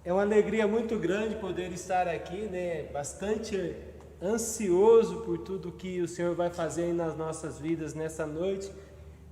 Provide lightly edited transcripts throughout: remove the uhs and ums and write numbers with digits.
É uma alegria muito grande poder estar aqui, né? Bastante ansioso por tudo que o Senhor vai fazer nas nossas vidas nessa noite.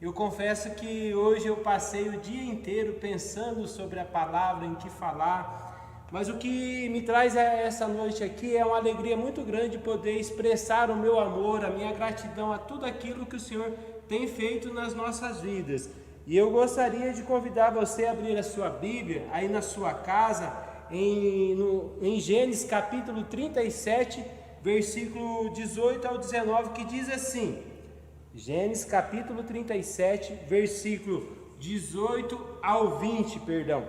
Eu confesso que hoje eu passei o dia inteiro pensando sobre a palavra, em que falar, mas o que me traz essa noite aqui é uma alegria muito grande poder expressar o meu amor, a minha gratidão a tudo aquilo que o Senhor tem feito nas nossas vidas. E eu gostaria de convidar você a abrir a sua Bíblia, aí na sua casa, em Gênesis capítulo 37, versículo 18 ao 19, que diz assim, Gênesis capítulo 37, versículo 18 ao 20, perdão.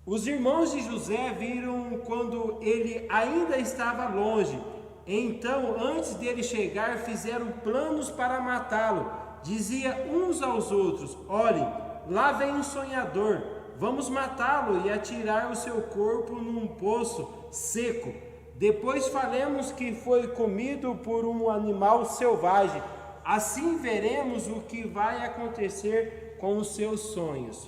Os irmãos de José viram quando ele ainda estava longe, então antes dele chegar fizeram planos para matá-lo. Dizia uns aos outros: olhem, lá vem um sonhador, vamos matá-lo e atirar o seu corpo num poço seco. Depois falemos que foi comido por um animal selvagem. Assim veremos o que vai acontecer com os seus sonhos.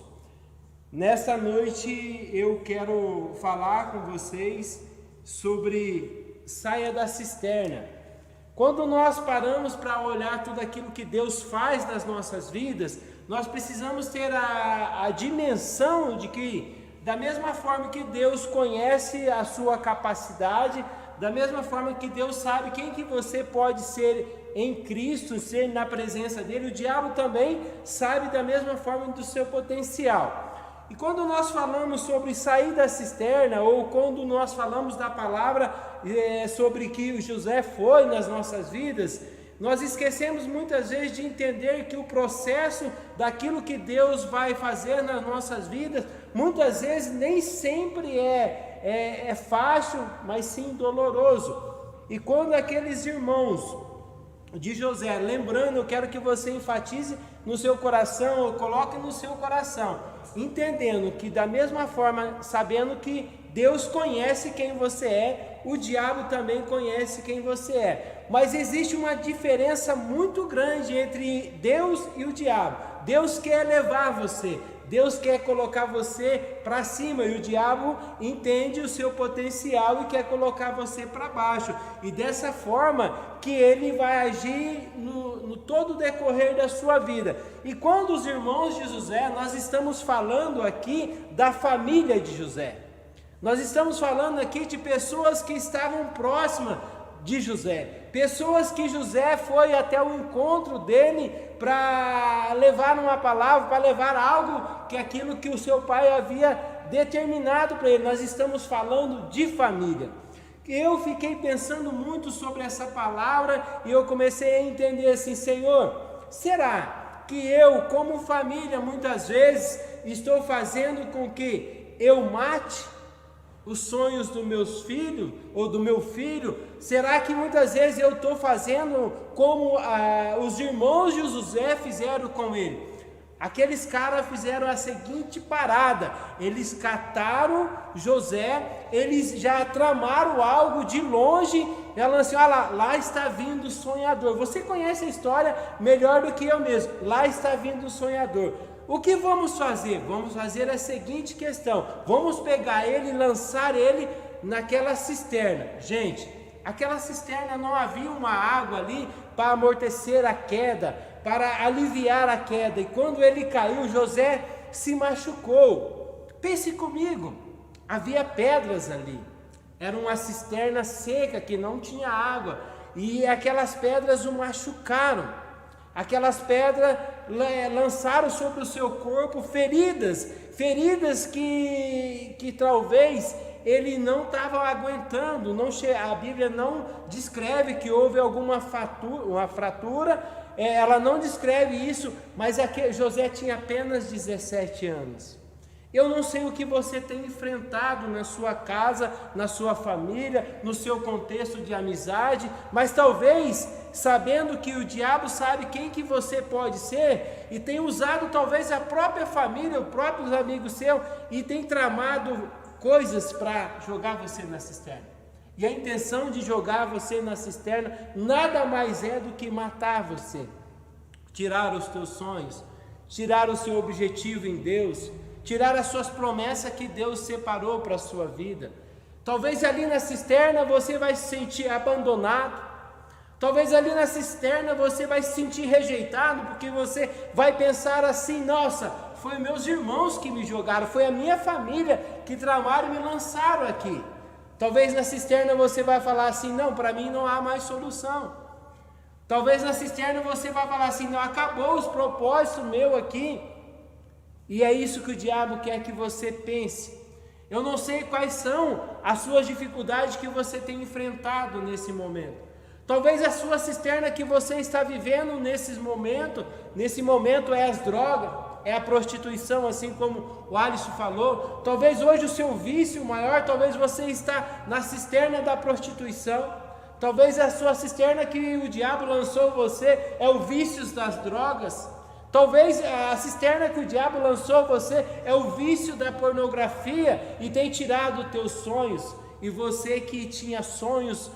Nesta noite eu quero falar com vocês sobre saia da cisterna. Quando nós paramos para olhar tudo aquilo que Deus faz nas nossas vidas, nós precisamos ter a dimensão de que, da mesma forma que Deus conhece a sua capacidade, da mesma forma que Deus sabe quem que você pode ser em Cristo, ser na presença dele, o diabo também sabe da mesma forma do seu potencial. E quando nós falamos sobre sair da cisterna, ou quando nós falamos da palavra sobre que o José foi nas nossas vidas, nós esquecemos muitas vezes de entender que o processo daquilo que Deus vai fazer nas nossas vidas, muitas vezes nem sempre é fácil, mas sim doloroso. E quando aqueles irmãos de José, lembrando, eu quero que você enfatize no seu coração, ou coloque no seu coração, entendendo que da mesma forma, sabendo que Deus conhece quem você é, o diabo também conhece quem você é, mas existe uma diferença muito grande entre Deus e o diabo. Deus quer levar você, Deus quer colocar você para cima, e o diabo entende o seu potencial e quer colocar você para baixo, e dessa forma que ele vai agir no todo o decorrer da sua vida. E quando os irmãos de José, nós estamos falando aqui da família de José, nós estamos falando aqui de pessoas que estavam próximas de José, pessoas que José foi até o encontro dele para levar uma palavra, para levar algo, que aquilo que o seu pai havia determinado para ele. Nós estamos falando de família. Eu fiquei pensando muito sobre essa palavra e eu comecei a entender assim: Senhor, será que eu, como família, muitas vezes estou fazendo com que eu mate os sonhos dos meus filhos, ou do meu filho? Será que muitas vezes eu estou fazendo como os irmãos de José fizeram com ele? Aqueles caras fizeram a seguinte parada: eles cataram José, eles já tramaram algo de longe, ela assim: olha lá está vindo o sonhador. Você conhece a história melhor do que eu mesmo. Lá está vindo o sonhador. O que vamos fazer? Vamos fazer a seguinte questão: vamos pegar ele e lançar ele naquela cisterna. Gente, aquela cisterna não havia uma água ali para amortecer a queda, para aliviar a queda, e quando ele caiu, José se machucou. Pense comigo, havia pedras ali, era uma cisterna seca que não tinha água, e aquelas pedras o machucaram. Aquelas pedras lançaram sobre o seu corpo feridas que talvez ele não estava aguentando. A Bíblia não descreve que houve alguma fratura, ela não descreve isso, mas José tinha apenas 17 anos. Eu não sei o que você tem enfrentado na sua casa, na sua família, no seu contexto de amizade, mas talvez, sabendo que o diabo sabe quem que você pode ser, e tem usado talvez a própria família, os próprios amigos seus, e tem tramado coisas para jogar você na cisterna. E a intenção de jogar você na cisterna nada mais é do que matar você, tirar os teus sonhos, tirar o seu objetivo em Deus, tirar as suas promessas que Deus separou para a sua vida. Talvez ali na cisterna você vai se sentir abandonado. Talvez ali na cisterna você vai se sentir rejeitado, porque você vai pensar assim: nossa, foi meus irmãos que me jogaram, foi a minha família que tramaram e me lançaram aqui. Talvez na cisterna você vai falar assim: não, para mim não há mais solução. Talvez na cisterna você vai falar assim: não, acabou os propósitos meu aqui. E é isso que o diabo quer que você pense. Eu não sei quais são as suas dificuldades que você tem enfrentado nesse momento. Talvez a sua cisterna que você está vivendo nesse momento é as drogas, é a prostituição, assim como o Alisson falou. Talvez hoje o seu vício maior, talvez você está na cisterna da prostituição. Talvez a sua cisterna que o diabo lançou você é o vício das drogas. Talvez a cisterna que o diabo lançou você é o vício da pornografia e tem tirado os teus sonhos. E você que tinha sonhos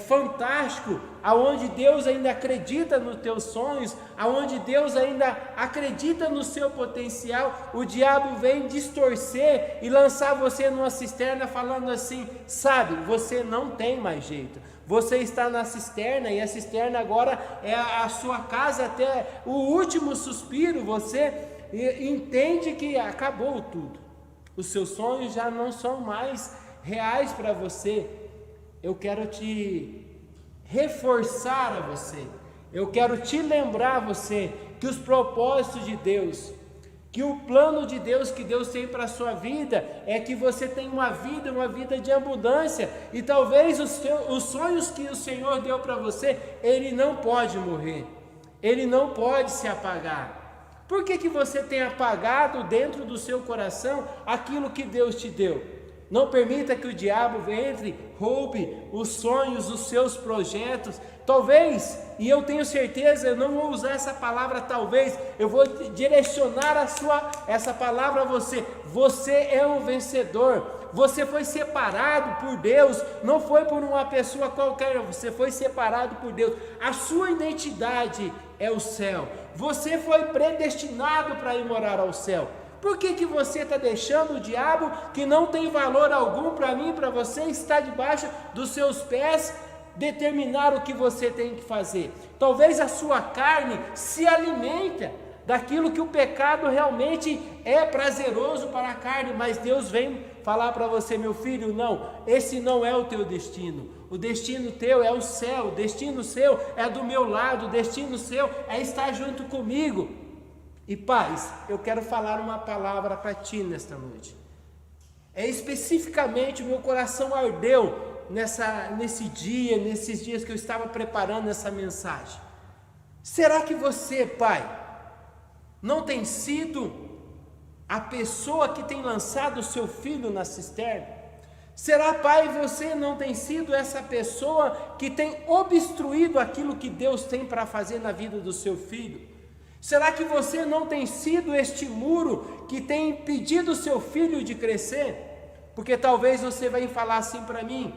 fantástico, aonde Deus ainda acredita nos teus sonhos, aonde Deus ainda acredita no seu potencial, o diabo vem distorcer e lançar você numa cisterna falando assim: sabe, você não tem mais jeito, você está na cisterna e a cisterna agora é a sua casa até o último suspiro. Você entende que acabou tudo, os seus sonhos já não são mais reais para você. Eu quero te reforçar a você, eu quero te lembrar a você que os propósitos de Deus, que o plano de Deus que Deus tem para a sua vida é que você tenha uma vida de abundância. E talvez os sonhos que o Senhor deu para você, ele não pode morrer, ele não pode se apagar. Por que você tem apagado dentro do seu coração aquilo que Deus te deu? Não permita que o diabo entre, roube os sonhos, os seus projetos. Talvez, e eu tenho certeza, eu não vou usar essa palavra talvez, eu vou direcionar essa palavra a você. Você é um vencedor, você foi separado por Deus, não foi por uma pessoa qualquer, você foi separado por Deus. A sua identidade é o céu, você foi predestinado para ir morar ao céu. Por que você está deixando o diabo, que não tem valor algum para mim, para você, está debaixo dos seus pés, determinar o que você tem que fazer? Talvez a sua carne se alimenta daquilo que o pecado realmente é prazeroso para a carne, mas Deus vem falar para você: meu filho, não, esse não é o teu destino. O destino teu é o céu, o destino seu é do meu lado, o destino seu é estar junto comigo. E pais, eu quero falar uma palavra para ti nesta noite. Especificamente o meu coração ardeu nesses dias que eu estava preparando essa mensagem. Será que você, pai, não tem sido a pessoa que tem lançado o seu filho na cisterna? Será, pai, você não tem sido essa pessoa que tem obstruído aquilo que Deus tem para fazer na vida do seu filho? Será que você não tem sido este muro que tem impedido o seu filho de crescer? Porque talvez você vai falar assim para mim,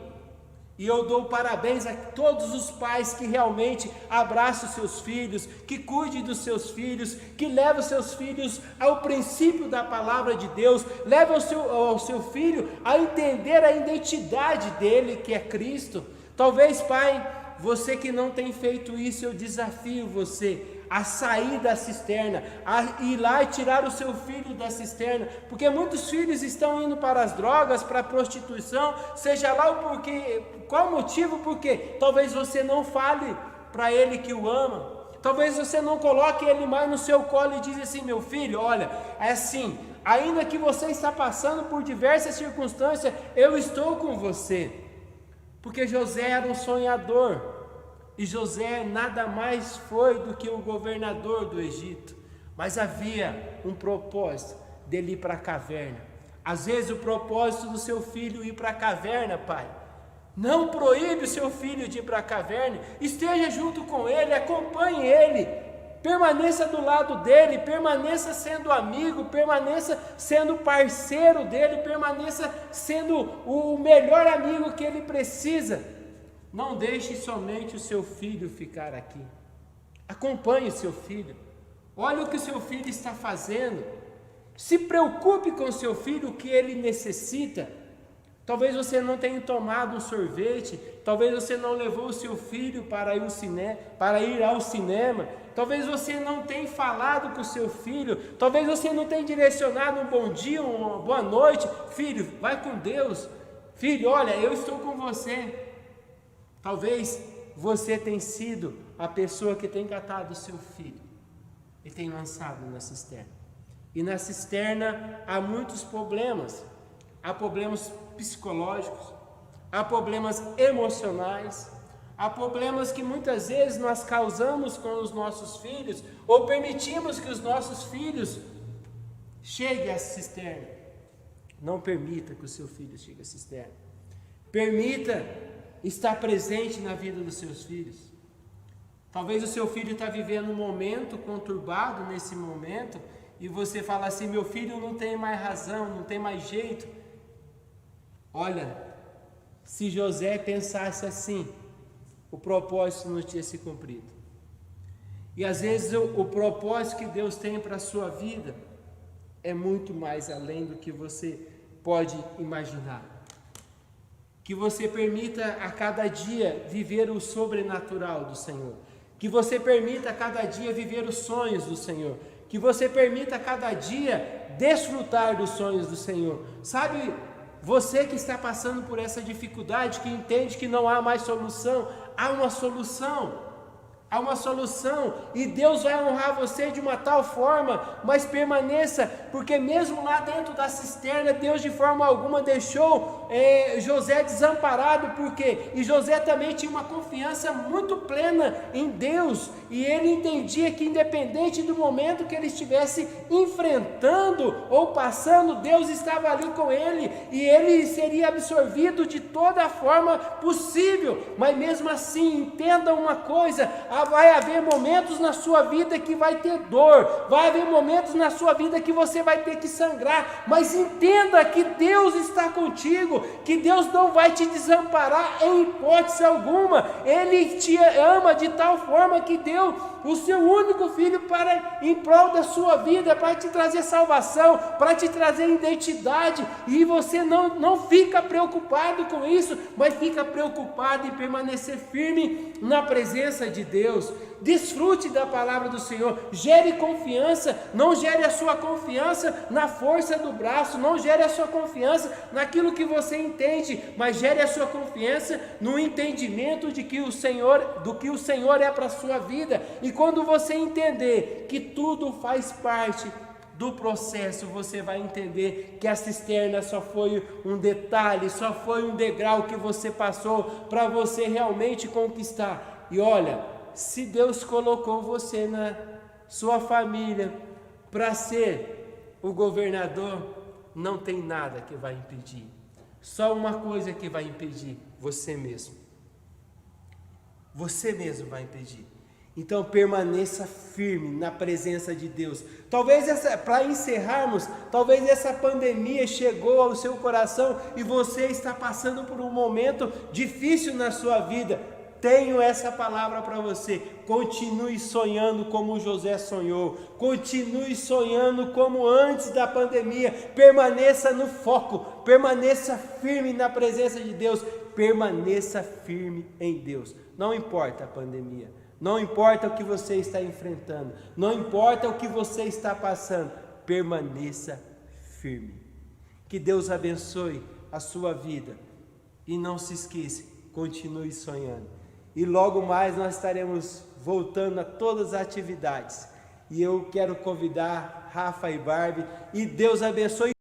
e eu dou parabéns a todos os pais que realmente abraçam os seus filhos, que cuidem dos seus filhos, que levam os seus filhos ao princípio da palavra de Deus, levam ao seu filho a entender a identidade dele, que é Cristo. Talvez, pai, você que não tem feito isso, eu desafio você a sair da cisterna, a ir lá e tirar o seu filho da cisterna, porque muitos filhos estão indo para as drogas, para a prostituição, seja lá o porquê, qual motivo, porque talvez você não fale para ele que o ama, talvez você não coloque ele mais no seu colo e diz assim: meu filho, olha, é assim, ainda que você está passando por diversas circunstâncias, eu estou com você, porque José era um sonhador. E José nada mais foi do que o governador do Egito, mas havia um propósito dele ir para a caverna. Às vezes o propósito do seu filho ir para a caverna, pai, não proíbe o seu filho de ir para a caverna, esteja junto com ele, acompanhe ele, permaneça do lado dele, permaneça sendo amigo, permaneça sendo parceiro dele, permaneça sendo o melhor amigo que ele precisa. Não deixe somente o seu filho ficar aqui. Acompanhe o seu filho. Olha o que o seu filho está fazendo. Se preocupe com seu filho, o que ele necessita. Talvez você não tenha tomado um sorvete, talvez você não levou o seu filho para ir ao cinema, talvez você não tenha falado com o seu filho, talvez você não tenha direcionado um bom dia, uma boa noite. Filho, vai com Deus. Filho, olha, eu estou com você. Talvez você tenha sido a pessoa que tem catado o seu filho e tem lançado na cisterna. E na cisterna há muitos problemas. Há problemas psicológicos, há problemas emocionais, há problemas que muitas vezes nós causamos com os nossos filhos, ou permitimos que os nossos filhos cheguem à cisterna. Não permita que o seu filho chegue à cisterna. Permita estar presente na vida dos seus filhos. Talvez o seu filho está vivendo um momento conturbado nesse momento, e você fala assim: meu filho não tem mais razão, não tem mais jeito. Olha, se José pensasse assim, o propósito não tinha se cumprido. E às vezes o propósito que Deus tem para a sua vida é muito mais além do que você pode imaginar. Que você permita a cada dia viver o sobrenatural do Senhor. Que você permita a cada dia viver os sonhos do Senhor. Que você permita a cada dia desfrutar dos sonhos do Senhor. Sabe, você que está passando por essa dificuldade, que entende que não há mais solução, há uma solução. Há uma solução, e Deus vai honrar você de uma tal forma, mas permaneça, porque mesmo lá dentro da cisterna, Deus de forma alguma deixou José desamparado. Por quê? E José também tinha uma confiança muito plena em Deus, e ele entendia que independente do momento que ele estivesse enfrentando ou passando, Deus estava ali com ele, e ele seria absorvido de toda a forma possível. Mas mesmo assim, entenda uma coisa: vai haver momentos na sua vida que vai ter dor, vai haver momentos na sua vida que você vai ter que sangrar, mas entenda que Deus está contigo, que Deus não vai te desamparar em hipótese alguma. Ele te ama de tal forma que deu o seu único filho em prol da sua vida, para te trazer salvação, para te trazer identidade, e você não fica preocupado com isso, mas fica preocupado em permanecer firme na presença de Deus. Desfrute da palavra do Senhor, gere confiança, não gere a sua confiança na força do braço, não gere a sua confiança naquilo que você entende, mas gere a sua confiança no entendimento do que o Senhor é para a sua vida. E quando você entender que tudo faz parte do processo, você vai entender que a cisterna só foi um detalhe, só foi um degrau que você passou para você realmente conquistar. E olha, se Deus colocou você na sua família para ser o governador, não tem nada que vai impedir. Só uma coisa que vai impedir: você mesmo. Você mesmo vai impedir. Então permaneça firme na presença de Deus. Talvez para encerrarmos, talvez essa pandemia chegou ao seu coração e você está passando por um momento difícil na sua vida. Tenho essa palavra para você: continue sonhando como José sonhou, continue sonhando como antes da pandemia, permaneça no foco, permaneça firme na presença de Deus, permaneça firme em Deus. Não importa a pandemia, não importa o que você está enfrentando, não importa o que você está passando, permaneça firme. Que Deus abençoe a sua vida, e não se esqueça, continue sonhando. E logo mais nós estaremos voltando a todas as atividades. E eu quero convidar Rafa e Barbie, e Deus abençoe.